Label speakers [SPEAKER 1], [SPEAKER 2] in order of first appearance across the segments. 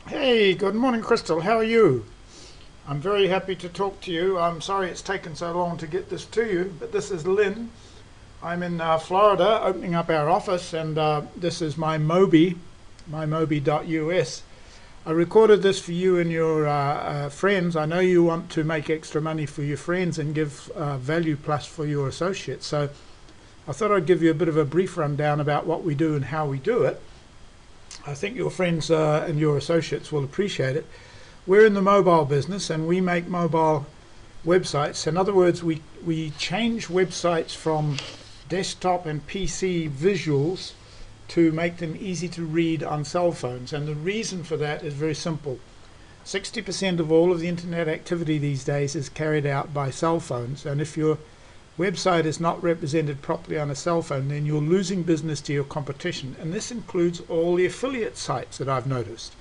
[SPEAKER 1] Hey, good morning, Krystal. How are you? I'm very happy to talk to you. I'm sorry it's taken so long to get this to you, but this is Lynn. I'm in Florida opening up our office, and this is my Mobi.us. I recorded this for you and your friends. I know you want to make extra money for your friends and give value plus for your associates. So I thought I'd give you a bit of a brief rundown about what we do and how we do it. I think your friends and your associates will appreciate it. We're in the mobile business and we make mobile websites. In other words, we change websites from desktop and PC visuals to make them easy to read on cell phones. And the reason for that is very simple. 60% of all of the internet activity these days is carried out by cell phones. And if your website is not represented properly on a cell phone, then you're losing business to your competition. And this includes all the affiliate sites that I've noticed.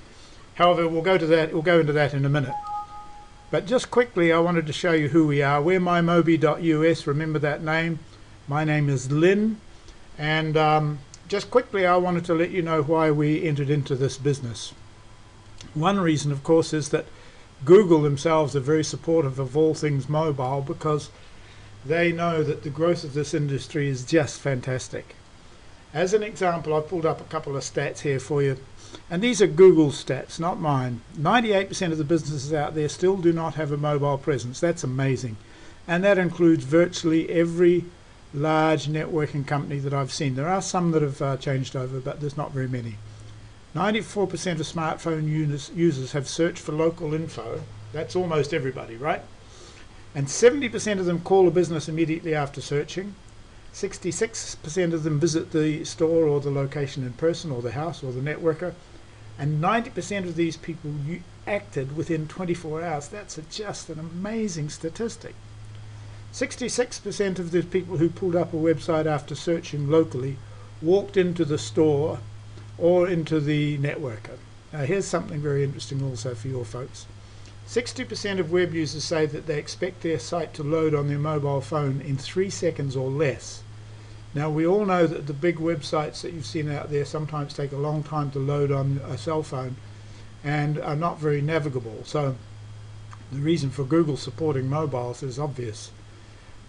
[SPEAKER 1] However, we'll go into that in a minute. But just quickly, I wanted to show you who we are. We're mymobi.us, remember that name. My name is Lynn. And just quickly, I wanted to let you know why we entered into this business. One reason, of course, is that Google themselves are very supportive of all things mobile because they know that the growth of this industry is just fantastic. As an example, I've pulled up a couple of stats here for you. And these are Google stats, not mine. 98% of the businesses out there still do not have a mobile presence. That's amazing. And that includes virtually every large networking company that I've seen. There are some that have changed over, but there's not very many. 94% of smartphone users have searched for local info. That's almost everybody, right? And 70% of them call a business immediately after searching. 66% of them visit the store or the location in person or the house or the networker. And 90% of these people acted within 24 hours. That's just an amazing statistic. 66% of the people who pulled up a website after searching locally walked into the store or into the networker. Now here's something very interesting also for your folks. 60% of web users say that they expect their site to load on their mobile phone in 3 seconds or less. Now we all know that the big websites that you've seen out there sometimes take a long time to load on a cell phone and are not very navigable. So the reason for Google supporting mobiles is obvious.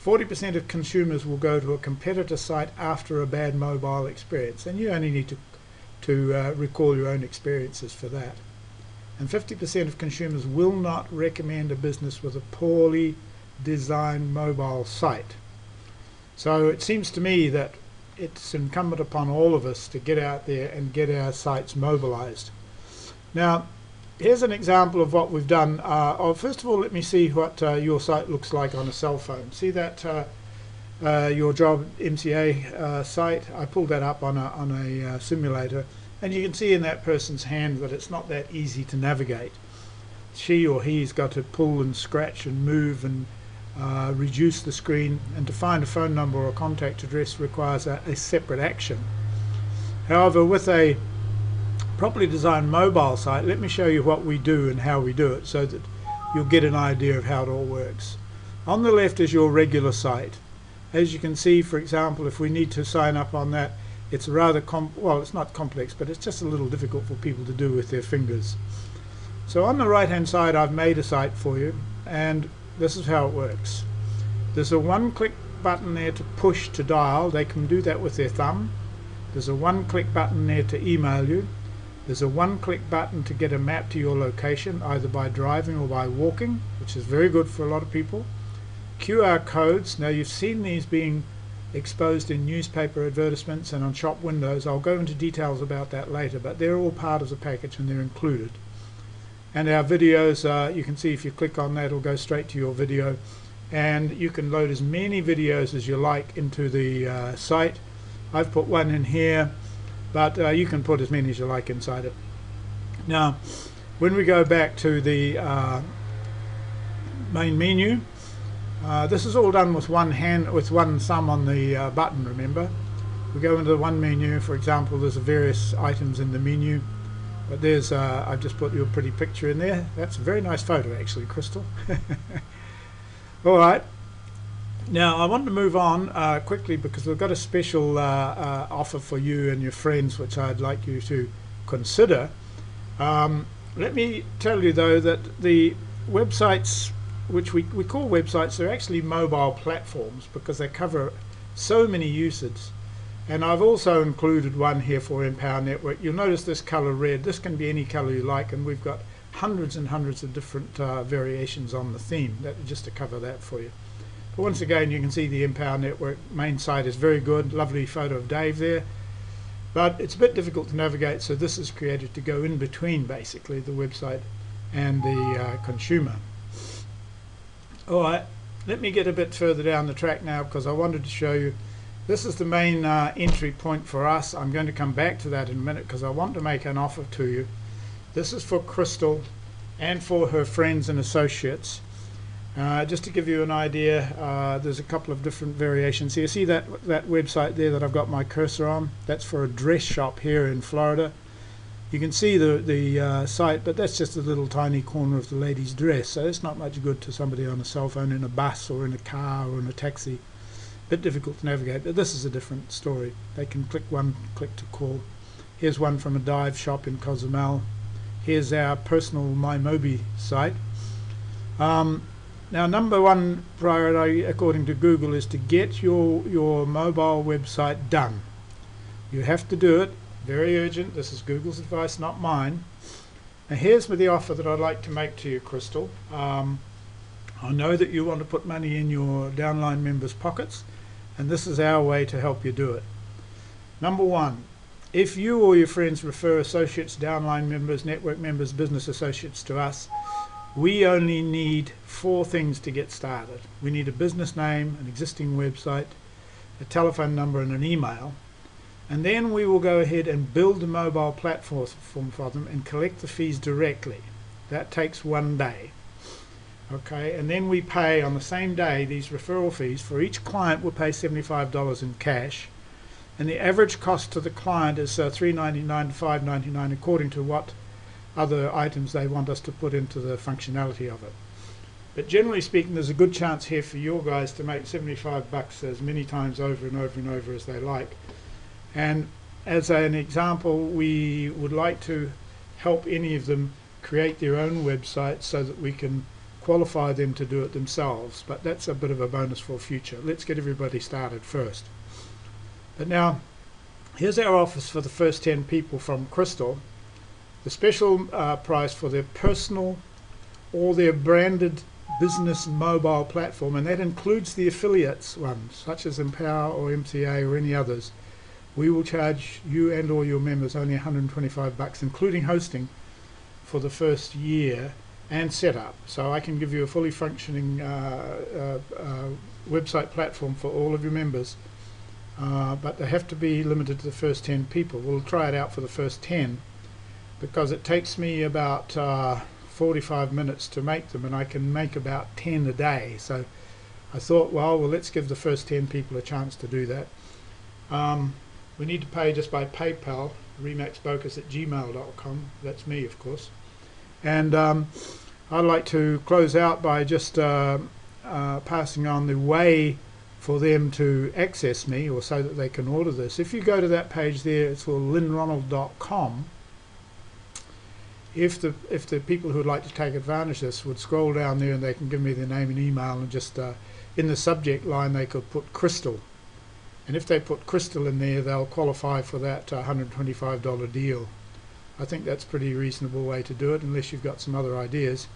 [SPEAKER 1] 40% of consumers will go to a competitor site after a bad mobile experience, and you only need to recall your own experiences for that. And 50% of consumers will not recommend a business with a poorly designed mobile site. So it seems to me that it's incumbent upon all of us to get out there and get our sites mobilized. Now, here's an example of what we've done. First of all, let me see what your site looks like on a cell phone. See that your job MCA site? I pulled that up on a simulator. And you can see in that person's hand that it's not that easy to navigate. She or he's got to pull and scratch and move and reduce the screen, and to find a phone number or a contact address requires a separate action. However, with a properly designed mobile site, let me show you what we do and how we do it so that you'll get an idea of how it all works. On the left is your regular site. As you can see, for example, if we need to sign up on that, it's rather well, it's not complex, but it's just a little difficult for people to do with their fingers. So on the right hand side, I've made a site for you, and this is how it works. There's a one-click button there to push to dial. They can do that with their thumb. There's a one-click button there to email you. There's a one-click button to get a map to your location, either by driving or by walking, which is very good for a lot of people. QR codes. Now you've seen these being exposed in newspaper advertisements and on shop windows. I'll go into details about that later, but they're all part of the package and they're included. And our videos, you can see if you click on that, it'll go straight to your video, and you can load as many videos as you like into the site. I've put one in here, but you can put as many as you like inside it. Now when we go back to the main menu, this is all done with one hand, with one thumb on the button, remember. We go into the one menu. For example, there's various items in the menu, but there's I've just put you a pretty picture in there. That's a very nice photo actually, Krystal. Alright, now I want to move on quickly because we've got a special offer for you and your friends which I'd like you to consider. Let me tell you though that the websites, which we call websites, they're actually mobile platforms because they cover so many uses. And I've also included one here for Empower Network. You'll notice this color red. This can be any color you like, and we've got hundreds and hundreds of different variations on the theme, just to cover that for you. But once again, you can see the Empower Network main site is very good. Lovely photo of Dave there. But it's a bit difficult to navigate, so this is created to go in between basically the website and the consumer. Alright, let me get a bit further down the track now, because I wanted to show you this is the main entry point for us. I'm going to come back to that in a minute because I want to make an offer to you. This is for Krystal and for her friends and associates. Just to give you an idea, there's a couple of different variations here. See that website there that I've got my cursor on? That's for a dress shop here in Florida. You can see the site, but that's just a little tiny corner of the lady's dress, so it's not much good to somebody on a cell phone in a bus or in a car or in a taxi. Bit difficult to navigate, but this is a different story. They can click to call. Here's one from a dive shop in Cozumel. Here's our personal MyMobi site. Now, number one priority according to Google is to get your mobile website done. You have to do it. Very urgent. This is Google's advice, not mine. Now here's the offer that I'd like to make to you, Krystal. I know that you want to put money in your downline members' pockets, and this is our way to help you do it. Number one, if you or your friends refer associates, downline members, network members, business associates to us, we only need 4 things to get started. We need a business name, an existing website, a telephone number and an email, and then we will go ahead and build a mobile platform for them and collect the fees directly. That takes 1 day. Okay, and then we pay on the same day these referral fees. For each client we'll pay $75 in cash, and the average cost to the client is $3.99 to $5.99 according to what other items they want us to put into the functionality of it. But generally speaking, there's a good chance here for your guys to make $75 as many times over and over and over as they like. And as an example, we would like to help any of them create their own website so that we can qualify them to do it themselves, but that's a bit of a bonus for future. Let's get everybody started first. But now, here's our offers for the first 10 people from Krystal. The special price for their personal or their branded business mobile platform, and that includes the affiliates ones, such as Empower or MCA or any others. We will charge you and all your members only $125, including hosting, for the first year and setup. So I can give you a fully functioning website platform for all of your members, but they have to be limited to the first 10 people. We'll try it out for the first 10 because it takes me about 45 minutes to make them, and I can make about 10 a day. So I thought, well, let's give the first 10 people a chance to do that. We need to pay just by PayPal, remaxbocus@gmail.com. That's me, of course. And I'd like to close out by just passing on the way for them to access me, or so that they can order this. If you go to that page there, it's called linronald.com. If the people who would like to take advantage of this would scroll down there, and they can give me their name and email, and just in the subject line they could put Krystal. And if they put Krystal in there, they'll qualify for that $125 deal. I think that's a pretty reasonable way to do it, unless you've got some other ideas.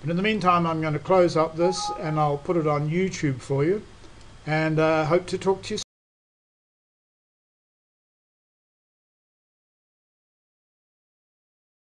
[SPEAKER 1] But in the meantime, I'm going to close up this, and I'll put it on YouTube for you, and hope to talk to you soon.